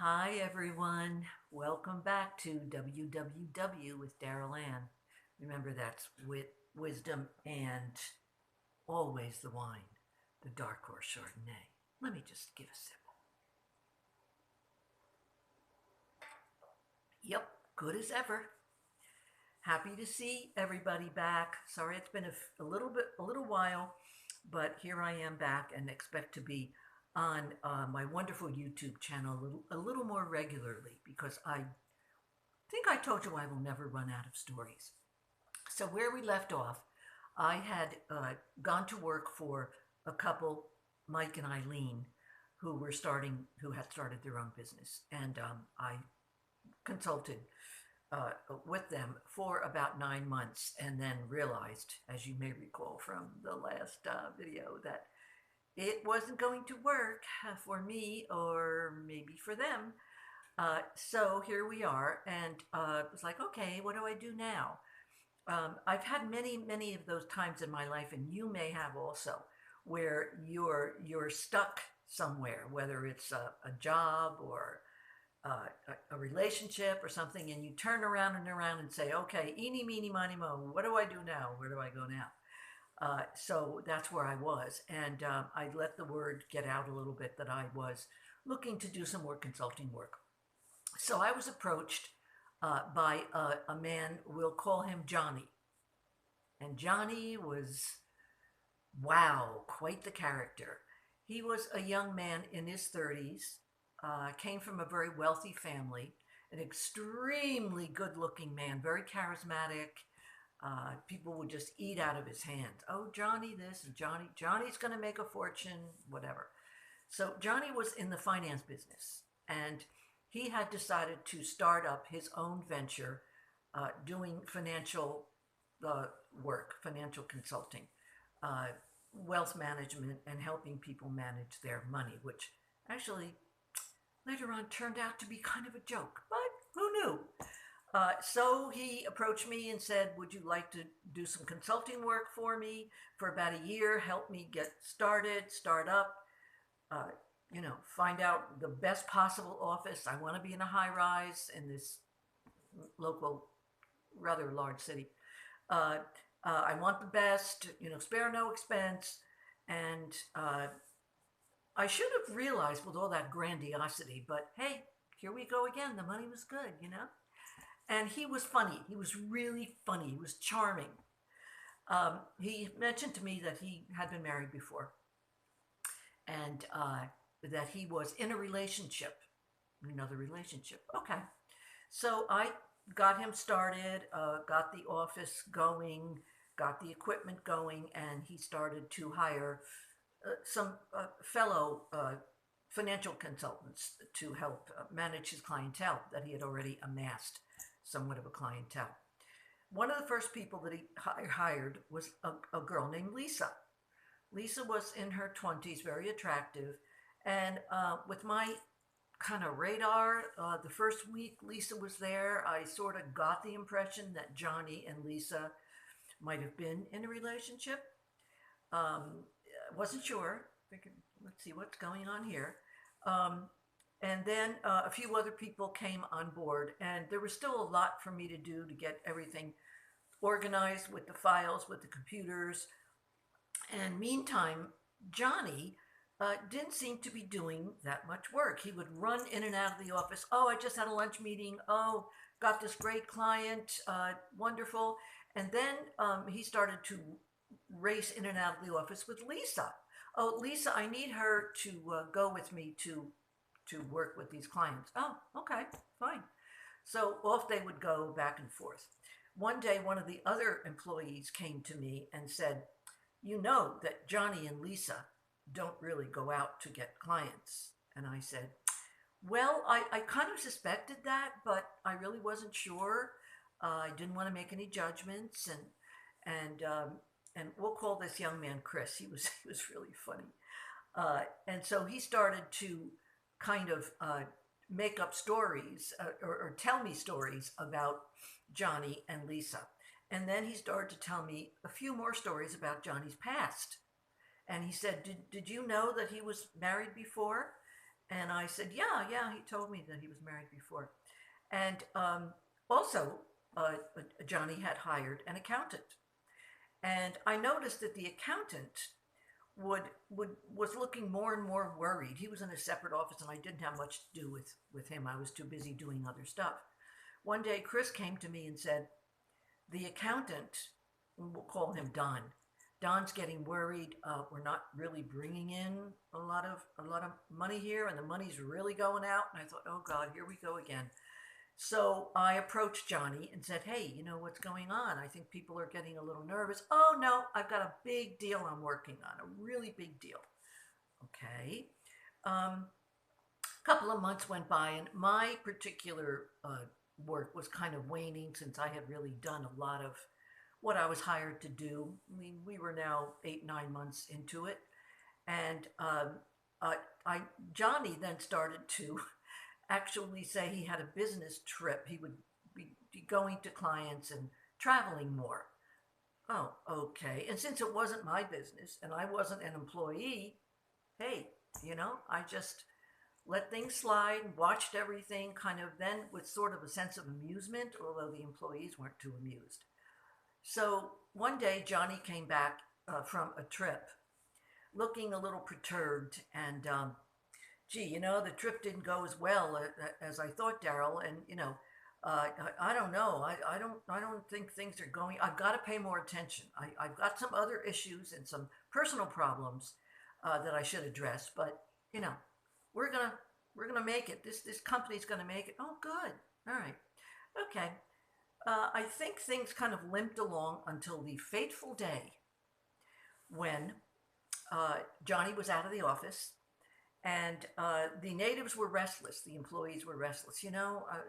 Hi, everyone. Welcome back to WWW with Daryl Ann. Remember, that's wit, wisdom, and always the wine, the Dark Horse Chardonnay. Let me just give a sip. Yep, good as ever. Happy to see everybody back. Sorry it's been a little while, but here I am back and expect to be on my wonderful YouTube channel a little more regularly because I think I told you I will never run out of stories. So where we left off, I had gone to work for a couple, Mike and Eileen, who had started their own business, and I consulted uh, with them for about 9 months, and then realized, as you may recall from the last video, that it wasn't going to work for me or maybe for them. So here we are, and it was like, okay, what do I do now? I've had many of those times in my life, and you may have also, where you're stuck somewhere, whether it's a job or a relationship or something, and you turn around and say, okay, eeny, meeny, miny, mo, what do I do now? Where do I go now? So that's where I was, and I let the word get out a little bit that I was looking to do some more consulting work. So I was approached by a man, we'll call him Johnny. And Johnny was, wow, quite the character. He was a young man in his 30s, came from a very wealthy family, an extremely good looking man, very charismatic. People would just eat out of his hand. Oh, Johnny, this, and Johnny's going to make a fortune, whatever. So Johnny was in the finance business, and he had decided to start up his own venture doing financial uh, work, financial consulting, uh, wealth management, and helping people manage their money, which actually later on turned out to be kind of a joke, but who knew? So he approached me and said, would you like to do some consulting work for me for about a year, help me get started, start up, uh, find out the best possible office. I want to be in a high rise in this local, rather large city. Uh, I want the best, spare no expense. And I should have realized with all that grandiosity, but hey, here we go again. The money was good. And he was funny. He was really funny. He was charming. He mentioned to me that he had been married before and that he was in a relationship, another relationship. Okay. So I got him started, got the office going, got the equipment going, and he started to hire some fellow financial consultants to help manage his clientele that he had already amassed somewhat of a clientele. One of the first people that he hired was a girl named Lisa. Lisa was in her 20s, very attractive, and with my kind of radar, the first week Lisa was there, I sort of got the impression that Johnny and Lisa might have been in a relationship. Um, wasn't sure. Figured, let's see what's going on here. Um, and then a few other people came on board, and there was still a lot for me to do to get everything organized with the files, with the computers. And meantime, Johnny didn't seem to be doing that much work. He would run in and out of the office. Oh, I just had a lunch meeting. Oh, got this great client. Wonderful. And then he started to race in and out of the office with Lisa. Oh, Lisa, I need her to go with me to work with these clients. Oh, okay, fine. So off they would go back and forth. One day, one of the other employees came to me and said, you know that Johnny and Lisa don't really go out to get clients. And I said, well, I kind of suspected that, but I really wasn't sure. I didn't want to make any judgments, and we'll call this young man Chris. He was really funny, and so he started to kind of make up stories or tell me stories about Johnny and Lisa. And then he started to tell me a few more stories about Johnny's past. And he said, did you know that he was married before? And I said, yeah, yeah. He told me that he was married before. And also, Johnny had hired an accountant. And I noticed that the accountant would was looking more and more worried. He was in a separate office, and I didn't have much to do with him. I was too busy doing other stuff. One day, Chris came to me and said, "The accountant, we'll call him Don. Don's getting worried. We're not really bringing in a lot of money here, and the money's really going out." And I thought, "Oh God, here we go again." So I approached Johnny and said, "Hey, you know what's going on? I think people are getting a little nervous." "Oh, no, I've got a big deal I'm working on, a really big deal." Okay. A couple of months went by, and my particular work was kind of waning since I had really done a lot of what I was hired to do. I mean, we were now 8, 9 months into it. And uh, I Johnny then started to actually say he had a business trip. He would be going to clients and traveling more. Oh, okay. And since it wasn't my business and I wasn't an employee, hey, I just let things slide, watched everything kind of then with sort of a sense of amusement, although the employees weren't too amused. So one day, Johnny came back from a trip looking a little perturbed and gee, the trip didn't go as well as I thought, Daryl. And I don't know. I don't think things are going. I've got to pay more attention. I've got some other issues and some personal problems that I should address. But you know, we're gonna we're gonna make it. This company's gonna make it. Oh, good. All right. Okay. I think things kind of limped along until the fateful day when Johnny was out of the office and the natives were restless. The employees were restless.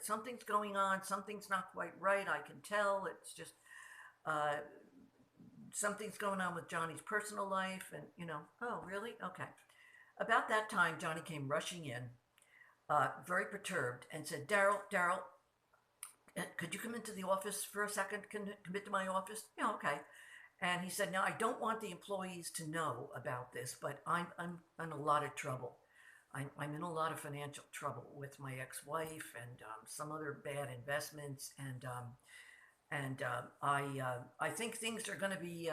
Something's going on. Something's not quite right. I can tell. It's just uh, something's going on with Johnny's personal life. And, oh, really? Okay. About that time, Johnny came rushing in, very perturbed, and said, Daryl, could you come into the office for a second? Come into my office? Yeah, okay. And he said, "Now I don't want the employees to know about this, but I'm in a lot of trouble. I'm in a lot of financial trouble with my ex-wife and some other bad investments, and I think things are going to be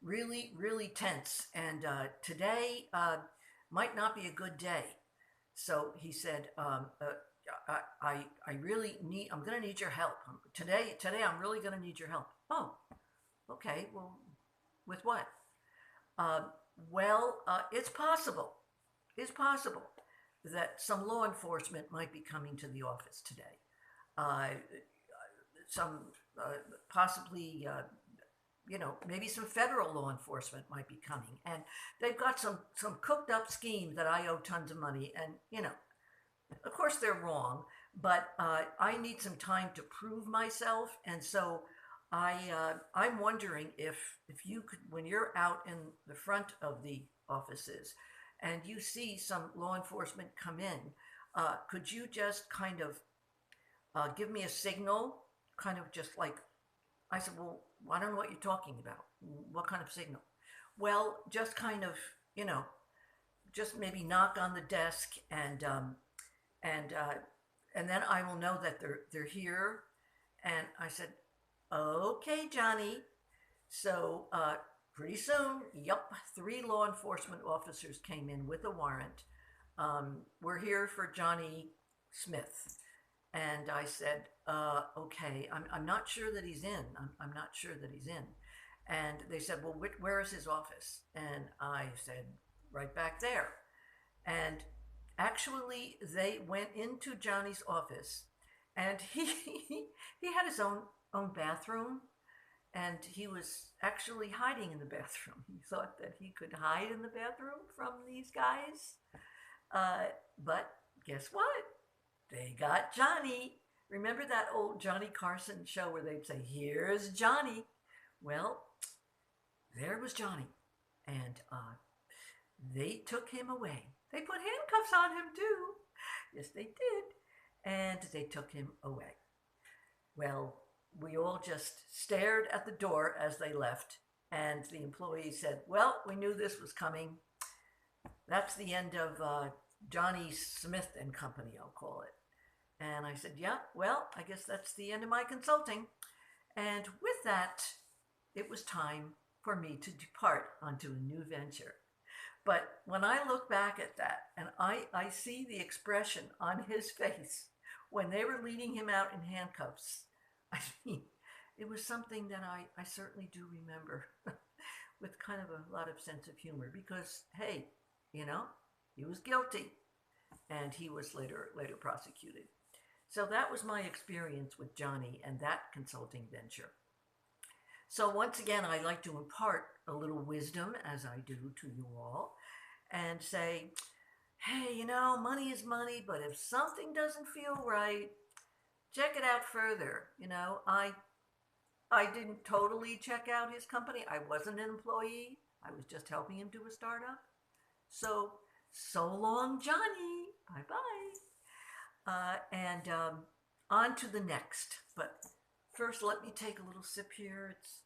really really tense. And today might not be a good day." So he said, I really need. I'm going to need your help today. Today, I'm really going to need your help." Oh, okay. Well, with what? Uh, it's possible. It's possible that some law enforcement might be coming to the office today. Uh, some possibly, maybe some federal law enforcement might be coming, and they've got some cooked up scheme that I owe tons of money, and of course they're wrong, but I need some time to prove myself, and so I'm wondering if you could, when you're out in the front of the offices, and you see some law enforcement come in, could you just kind of give me a signal, kind of just like. I said, "Well, I don't know what you're talking about. What kind of signal?" "Well, just kind of, you know, just maybe knock on the desk and then I will know that they're here." And I said, "Okay, Johnny." So pretty soon, yep, 3 law enforcement officers came in with a warrant. "We're here for Johnny Smith." And I said, "Okay, I'm not sure that he's in. I'm not sure that he's in." And they said, "Well, where is his office?" And I said, "Right back there." And actually, they went into Johnny's office, and he he had his own bathroom, and he was actually hiding in the bathroom. He thought that he could hide in the bathroom from these guys. But guess what? They got Johnny. Remember that old Johnny Carson show where they'd say, "Here's Johnny"? Well, there was Johnny. And they took him away. They put handcuffs on him too. Yes, they did. And they took him away. Well, we all just stared at the door as they left. And the employee said, "Well, we knew this was coming. That's the end of Johnny Smith and Company, I'll call it. And I said, yeah, well, I guess that's the end of my consulting. And with that, it was time for me to depart onto a new venture. But when I look back at that and I see the expression on his face when they were leading him out in handcuffs, I mean, it was something that I certainly do remember with kind of a lot of sense of humor because, hey, you know, he was guilty and he was later prosecuted. So that was my experience with Johnny and that consulting venture. So once again, I like to impart a little wisdom as I do to you all and say, hey, you know, money is money, but if something doesn't feel right, check it out further. You know, I didn't totally check out his company. I wasn't an employee. I was just helping him do a startup. So, so long, Johnny. Bye bye. And on to the next. But first, let me take a little sip here. It's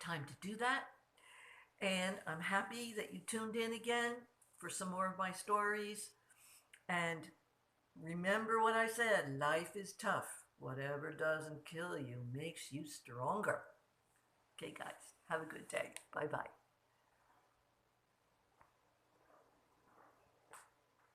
time to do that. And I'm happy that you tuned in again for some more of my stories. And remember what I said, life is tough. Whatever doesn't kill you makes you stronger. Okay, guys, have a good day. Bye-bye.